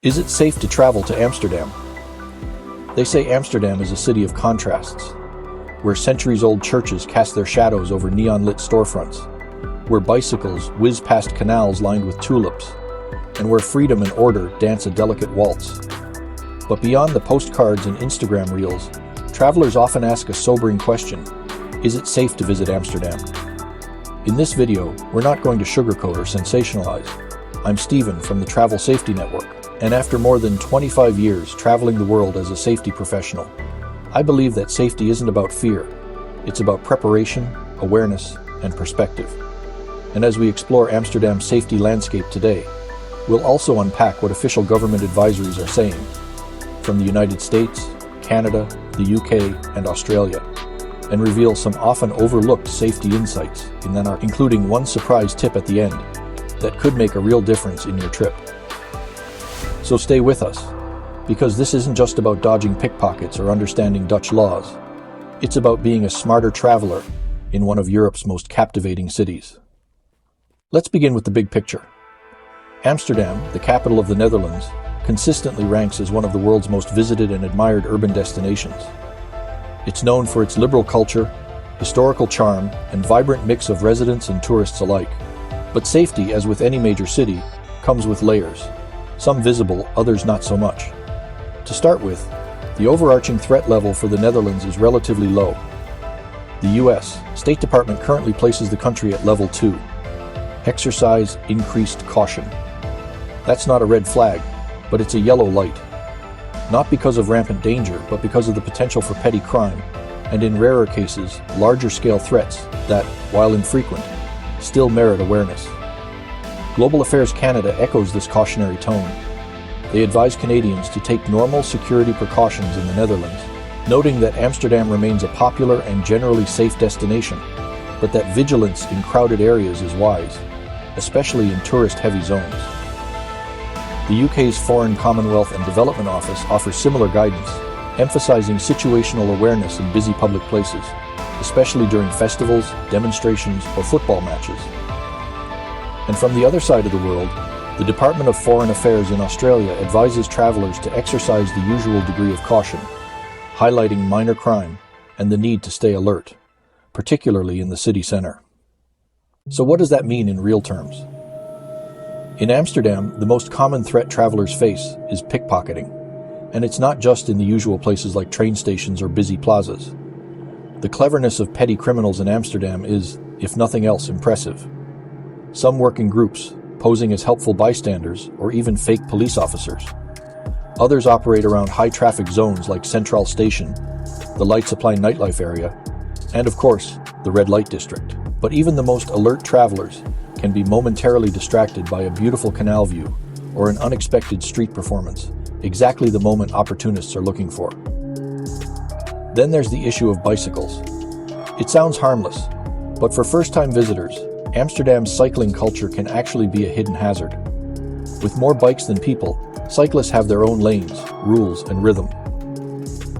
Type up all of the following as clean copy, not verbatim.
Is it safe to travel to Amsterdam? They say Amsterdam is a city of contrasts, where centuries-old churches cast their shadows over neon-lit storefronts, where bicycles whiz past canals lined with tulips, and where freedom and order dance a delicate waltz. But beyond the postcards and Instagram reels, travelers often ask a sobering question: is it safe to visit Amsterdam? In this video, we're not going to sugarcoat or sensationalize. I'm Steven from the Travel Safety Network, and after more than 25 years traveling the world as a safety professional, I believe that safety isn't about fear. It's about preparation, awareness, and perspective. And as we explore Amsterdam's safety landscape today, we'll also unpack what official government advisories are saying from the United States, Canada, the UK, and Australia, and reveal some often overlooked safety insights, including one surprise tip at the end that could make a real difference in your trip. So stay with us, because this isn't just about dodging pickpockets or understanding Dutch laws. It's about being a smarter traveler in one of Europe's most captivating cities. Let's begin with the big picture. Amsterdam, the capital of the Netherlands, consistently ranks as one of the world's most visited and admired urban destinations. It's known for its liberal culture, historical charm, and vibrant mix of residents and tourists alike. But safety, as with any major city, comes with layers. Some visible, others not so much. To start with, the overarching threat level for the Netherlands is relatively low. The US State Department currently places the country at level 2. Exercise increased caution. That's not a red flag, but it's a yellow light. Not because of rampant danger, but because of the potential for petty crime, and in rarer cases, larger-scale threats that, while infrequent, still merit awareness. Global Affairs Canada echoes this cautionary tone. They advise Canadians to take normal security precautions in the Netherlands, noting that Amsterdam remains a popular and generally safe destination, but that vigilance in crowded areas is wise, especially in tourist-heavy zones. The UK's Foreign, Commonwealth and Development Office offers similar guidance, emphasizing situational awareness in busy public places, especially during festivals, demonstrations, or football matches. And from the other side of the world, the Department of Foreign Affairs in Australia advises travelers to exercise the usual degree of caution, highlighting minor crime and the need to stay alert, particularly in the city centre. So what does that mean in real terms? In Amsterdam, the most common threat travelers face is pickpocketing, and it's not just in the usual places like train stations or busy plazas. The cleverness of petty criminals in Amsterdam is, if nothing else, impressive. Some work in groups, posing as helpful bystanders or even fake police officers. Others operate around high-traffic zones like Central Station, the light supply nightlife area, and of course, the red light district. But even the most alert travelers can be momentarily distracted by a beautiful canal view or an unexpected street performance, exactly the moment opportunists are looking for. Then there's the issue of bicycles. It sounds harmless, but for first-time visitors, Amsterdam's cycling culture can actually be a hidden hazard. With more bikes than people, cyclists have their own lanes, rules, and rhythm.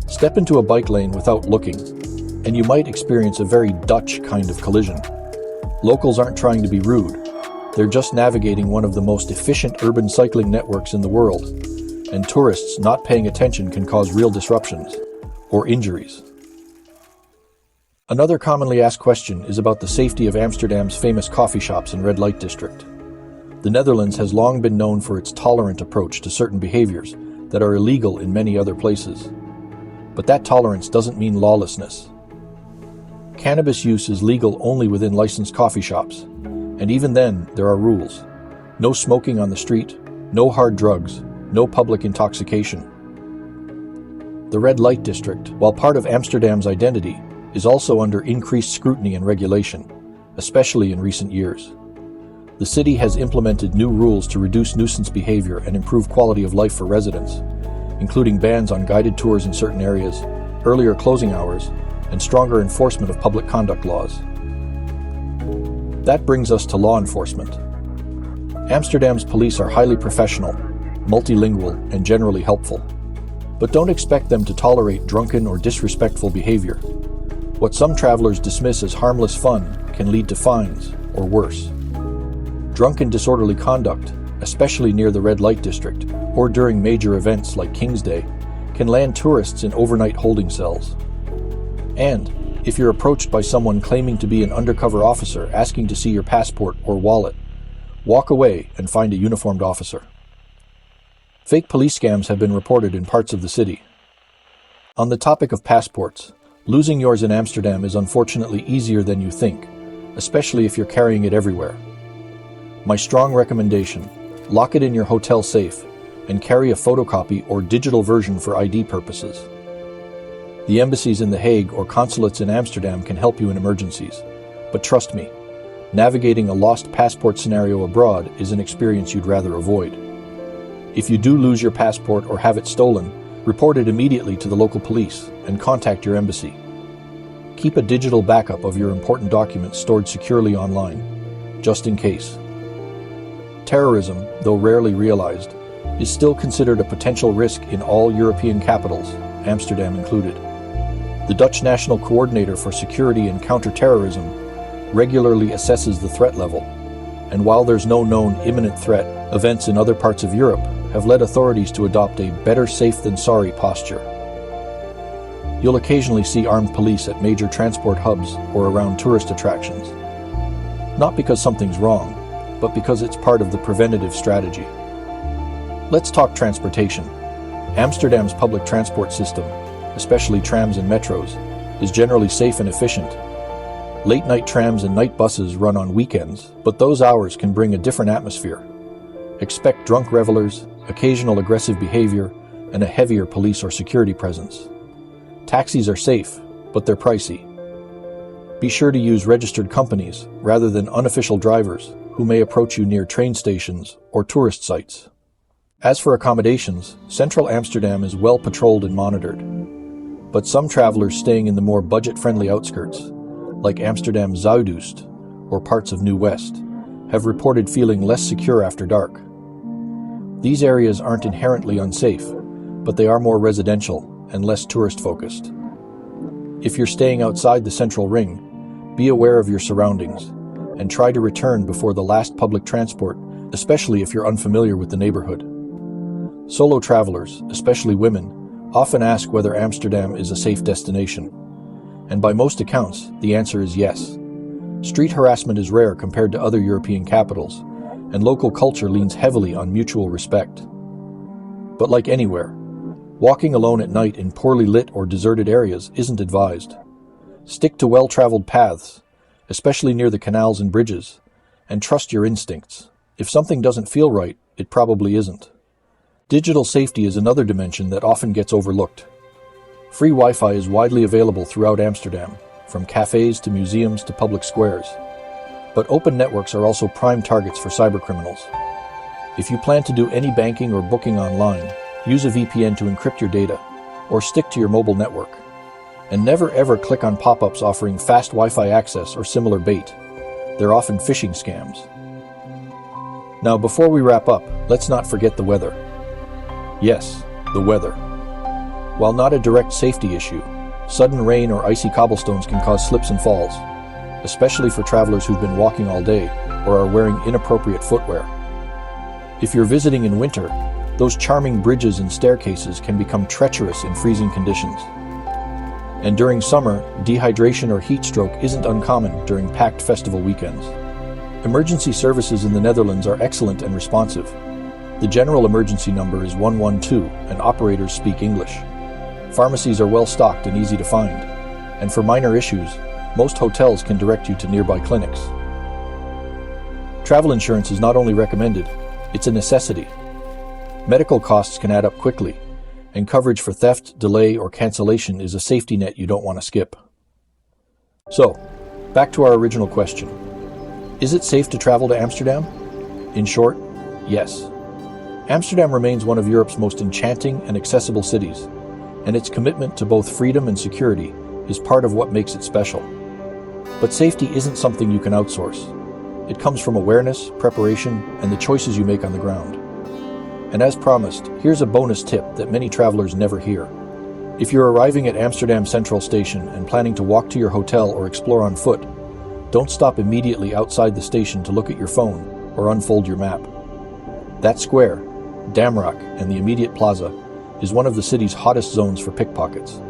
Step into a bike lane without looking, and you might experience a very Dutch kind of collision. Locals aren't trying to be rude. They're just navigating one of the most efficient urban cycling networks in the world, and tourists not paying attention can cause real disruptions or injuries. Another commonly asked question is about the safety of Amsterdam's famous coffee shops and red light district. The Netherlands has long been known for its tolerant approach to certain behaviors that are illegal in many other places. But that tolerance doesn't mean lawlessness. Cannabis use is legal only within licensed coffee shops, and even then, there are rules. No smoking on the street, no hard drugs, no public intoxication. The red light district, while part of Amsterdam's identity, is also under increased scrutiny and regulation, especially in recent years. The city has implemented new rules to reduce nuisance behavior and improve quality of life for residents, including bans on guided tours in certain areas, earlier closing hours, and stronger enforcement of public conduct laws. That brings us to law enforcement. Amsterdam's police are highly professional, multilingual, and generally helpful. But don't expect them to tolerate drunken or disrespectful behavior. What some travelers dismiss as harmless fun can lead to fines, or worse. Drunken disorderly conduct, especially near the red light district, or during major events like King's Day, can land tourists in overnight holding cells. And, if you're approached by someone claiming to be an undercover officer asking to see your passport or wallet, walk away and find a uniformed officer. Fake police scams have been reported in parts of the city. On the topic of passports, losing yours in Amsterdam is unfortunately easier than you think, especially if you're carrying it everywhere. My strong recommendation: lock it in your hotel safe and carry a photocopy or digital version for ID purposes. The embassies in The Hague or consulates in Amsterdam can help you in emergencies, but trust me, navigating a lost passport scenario abroad is an experience you'd rather avoid. If you do lose your passport or have it stolen, report it immediately to the local police and contact your embassy. Keep a digital backup of your important documents stored securely online, just in case. Terrorism, though rarely realized, is still considered a potential risk in all European capitals, Amsterdam included. The Dutch National Coordinator for Security and Counter-Terrorism regularly assesses the threat level, and while there's no known imminent threat, events in other parts of Europe have led authorities to adopt a better safe than sorry posture. You'll occasionally see armed police at major transport hubs or around tourist attractions. Not because something's wrong, but because it's part of the preventative strategy. Let's talk transportation. Amsterdam's public transport system, especially trams and metros, is generally safe and efficient. Late-night trams and night buses run on weekends, but those hours can bring a different atmosphere. Expect drunk revelers, occasional aggressive behavior, and a heavier police or security presence. Taxis are safe, but they're pricey. Be sure to use registered companies rather than unofficial drivers who may approach you near train stations or tourist sites. As for accommodations, central Amsterdam is well patrolled and monitored. But some travelers staying in the more budget-friendly outskirts, like Amsterdam Zuidoost or parts of New West, have reported feeling less secure after dark. These areas aren't inherently unsafe, but they are more residential and less tourist-focused. If you're staying outside the central ring, be aware of your surroundings and try to return before the last public transport, especially if you're unfamiliar with the neighborhood. Solo travelers, especially women, often ask whether Amsterdam is a safe destination. And by most accounts, the answer is yes. Street harassment is rare compared to other European capitals, and local culture leans heavily on mutual respect. But like anywhere, walking alone at night in poorly lit or deserted areas isn't advised. Stick to well-traveled paths, especially near the canals and bridges, and trust your instincts. If something doesn't feel right, it probably isn't. Digital safety is another dimension that often gets overlooked. Free Wi-Fi is widely available throughout Amsterdam, from cafes to museums to public squares. But open networks are also prime targets for cybercriminals. If you plan to do any banking or booking online, use a VPN to encrypt your data, or stick to your mobile network. And never ever click on pop-ups offering fast Wi-Fi access or similar bait. They're often phishing scams. Now, before we wrap up, let's not forget the weather. Yes, the weather. While not a direct safety issue, sudden rain or icy cobblestones can cause slips and falls, especially for travelers who've been walking all day or are wearing inappropriate footwear. If you're visiting in winter, those charming bridges and staircases can become treacherous in freezing conditions. And during summer, dehydration or heat stroke isn't uncommon during packed festival weekends. Emergency services in the Netherlands are excellent and responsive. The general emergency number is 112, and operators speak English. Pharmacies are well stocked and easy to find. And for minor issues, most hotels can direct you to nearby clinics. Travel insurance is not only recommended, it's a necessity. Medical costs can add up quickly, and coverage for theft, delay, or cancellation is a safety net you don't want to skip. So, back to our original question. Is it safe to travel to Amsterdam? In short, yes. Amsterdam remains one of Europe's most enchanting and accessible cities, and its commitment to both freedom and security is part of what makes it special. But safety isn't something you can outsource. It comes from awareness, preparation, and the choices you make on the ground. And as promised, here's a bonus tip that many travelers never hear. If you're arriving at Amsterdam Central Station and planning to walk to your hotel or explore on foot, don't stop immediately outside the station to look at your phone or unfold your map. That square, Damrock, and the immediate plaza is one of the city's hottest zones for pickpockets.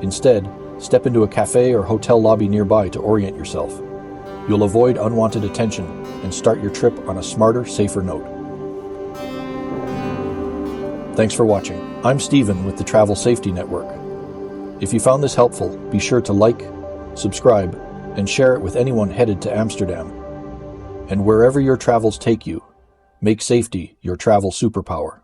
Instead, step into a cafe or hotel lobby nearby to orient yourself. You'll avoid unwanted attention and start your trip on a smarter, safer note. Thanks for watching. I'm Steven with the Travel Safety Network. If you found this helpful, be sure to like, subscribe, and share it with anyone headed to Amsterdam. And wherever your travels take you, make safety your travel superpower.